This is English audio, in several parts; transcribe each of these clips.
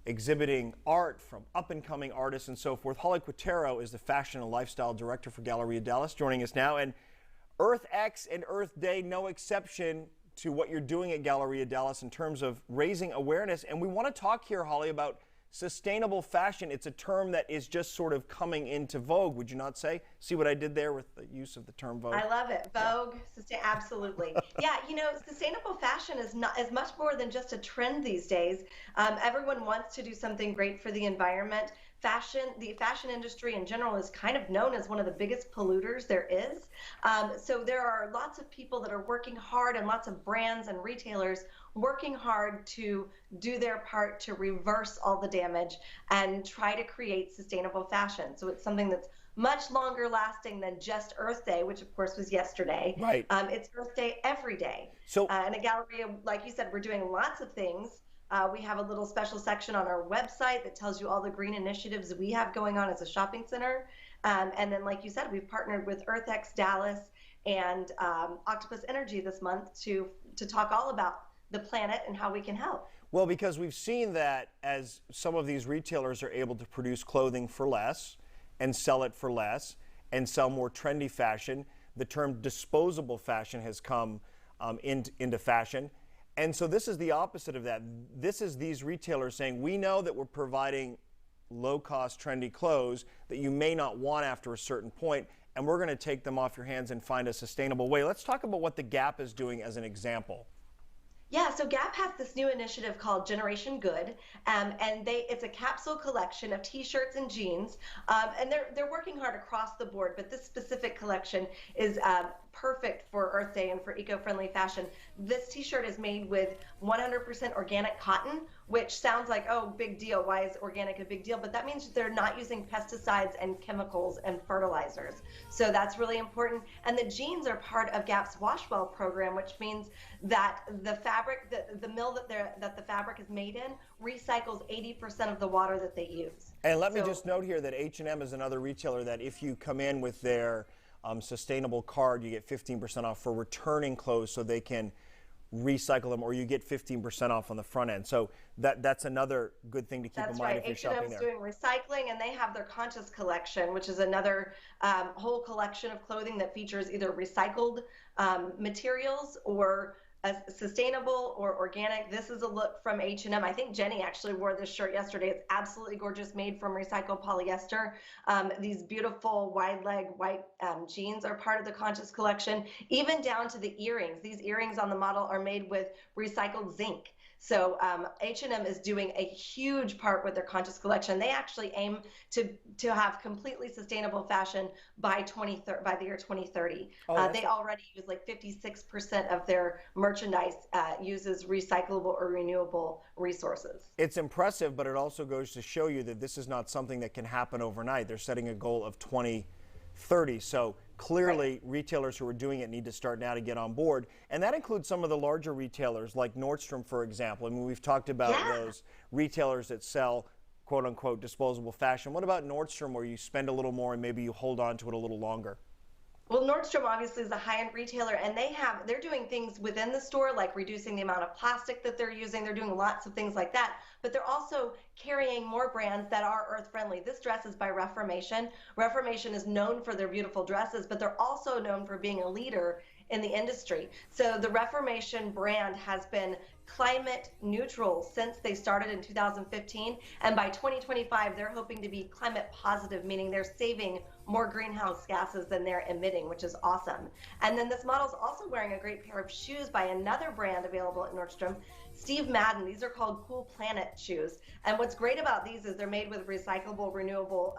exhibiting art from up-and-coming artists and so forth. Holly Quintero is the fashion and lifestyle director for Galleria Dallas, joining us now. And Earth X and Earth Day, no exception to what you're doing at Galleria Dallas in terms of raising awareness. And we want to talk here, Holly, about sustainable fashion. It's a term that is just sort of coming into vogue, would you not say? See what I did there with the use of the term vogue? I love it. Vogue, absolutely. Yeah, you know, sustainable fashion is much more than just a trend these days. Everyone wants to do something great for the environment. The fashion industry in general is kind of known as one of the biggest polluters there is. So there are lots of people that are working hard, and lots of brands and retailers working hard to do their part to reverse all the damage and try to create sustainable fashion. So it's something that's much longer lasting than just Earth Day, which of course was yesterday. Right. It's Earth Day every day. So, and at Galleria, like you said, we're doing lots of things. We have a little special section on our website that tells you all the green initiatives we have going on as a shopping center. And then, like you said, we've partnered with EarthX Dallas and Octopus Energy this month to talk all about the planet and how we can help. Well, because we've seen that as some of these retailers are able to produce clothing for less and sell it for less and sell more trendy fashion, the term disposable fashion has come into fashion. And so this is the opposite of that. This is these retailers saying, we know that we're providing low-cost, trendy clothes that you may not want after a certain point, and we're going to take them off your hands and find a sustainable way. Let's talk about what the Gap is doing as an example. Yeah, so Gap has this new initiative called Generation Good, and it's a capsule collection of T-shirts and jeans, and they're working hard across the board, but this specific collection is perfect for Earth Day and for eco-friendly fashion. This T-shirt is made with 100% organic cotton, which sounds like, oh, big deal. Why is organic a big deal? But that means they're not using pesticides and chemicals and fertilizers. So that's really important. And the jeans are part of Gap's Washwell program, which means that the fabric, the mill that the fabric is made in, recycles 80% of the water that they use. And let me just note here that H&M is another retailer that if you come in with their sustainable card, you get 15% off for returning clothes so they can recycle them, or you get 15% off on the front end. So that's another good thing to keep in mind if you're shopping there. H&M's doing recycling, and they have their Conscious collection, which is another whole collection of clothing that features either recycled materials or sustainable or organic. This is a look from H&M. I think Jenny actually wore this shirt yesterday. It's absolutely gorgeous, made from recycled polyester. These beautiful wide leg white jeans are part of the Conscious collection, even down to the earrings. These earrings on the model are made with recycled zinc. So H&M is doing a huge part with their Conscious collection. They actually aim to have completely sustainable fashion by the year 2030. They already use like 56% of their merchandise uses recyclable or renewable resources. It's impressive, but it also goes to show you that this is not something that can happen overnight. They're setting a goal of 2030. So clearly, retailers who are doing it need to start now to get on board. And that includes some of the larger retailers like Nordstrom, for example. I mean, we've talked about those retailers that sell quote unquote disposable fashion. What about Nordstrom, where you spend a little more and maybe you hold on to it a little longer? Well, Nordstrom obviously is a high-end retailer, and they're doing things within the store, like reducing the amount of plastic that they're using. They're doing lots of things like that, but they're also carrying more brands that are earth-friendly. This dress is by Reformation. Reformation is known for their beautiful dresses, but they're also known for being a leader in the industry. So the Reformation brand has been climate neutral since they started in 2015, and by 2025 they're hoping to be climate positive, meaning they're saving more greenhouse gases than they're emitting, which is awesome. And then this model's also wearing a great pair of shoes by another brand available at Nordstrom, Steve Madden. These are called Cool Planet shoes, and what's great about these is they're made with recyclable, renewable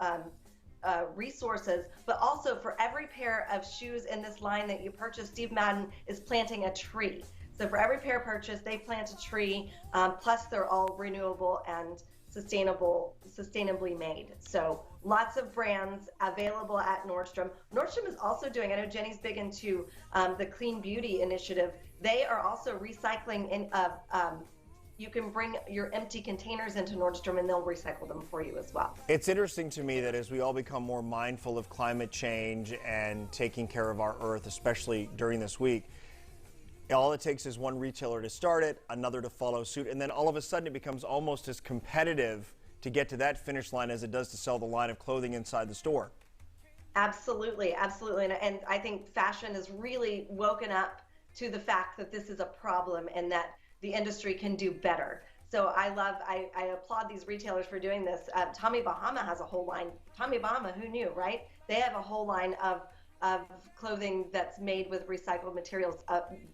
resources, but also for every pair of shoes in this line that you purchase, Steve Madden is planting a tree. So for every pair purchased, they plant a tree, plus they're all renewable and sustainably made. So lots of brands available at Nordstrom. Nordstrom is also doing, I know Jenny's big into the Clean Beauty initiative. They are also recycling you can bring your empty containers into Nordstrom and they'll recycle them for you as well. It's interesting to me that as we all become more mindful of climate change and taking care of our earth, especially during this week, All it takes is one retailer to start it, another to follow suit, and then all of a sudden it becomes almost as competitive to get to that finish line as it does to sell the line of clothing inside the store. Absolutely, absolutely. And I think fashion has really woken up to the fact that this is a problem and that the industry can do better. So I applaud these retailers for doing this. Tommy Bahama has a whole line. Tommy Bahama, who knew, right? They have a whole line of clothing that's made with recycled materials.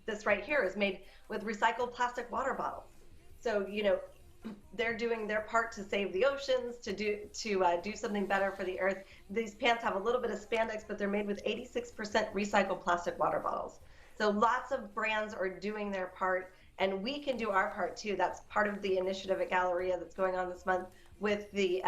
This right here is made with recycled plastic water bottles. So, you know, they're doing their part to save the oceans, to do something better for the earth. These pants have a little bit of spandex, but they're made with 86% recycled plastic water bottles. So lots of brands are doing their part, and we can do our part too. That's part of the initiative at Galleria that's going on this month with the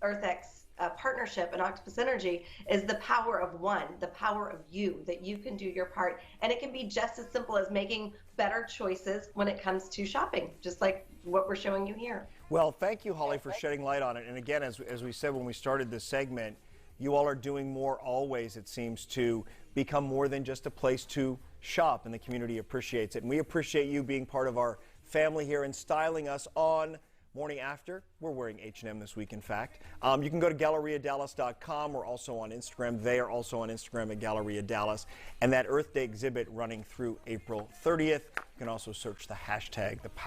EarthX partnership and Octopus Energy, is the power of one, the power of you, that you can do your part. And it can be just as simple as making better choices when it comes to shopping, just like what we're showing you here. Well, thank you, Holly, for shedding light on it. And again, as we said when we started this segment, you all are doing more always, it seems, to become more than just a place to shop, and the community appreciates it. And we appreciate you being part of our family here and styling us on Morning After. We're wearing H&M this week, in fact. You can go to GalleriaDallas.com. We're also on Instagram. They are also on Instagram at Galleria Dallas. And that Earth Day exhibit running through April 30th. You can also search the hashtag, the power.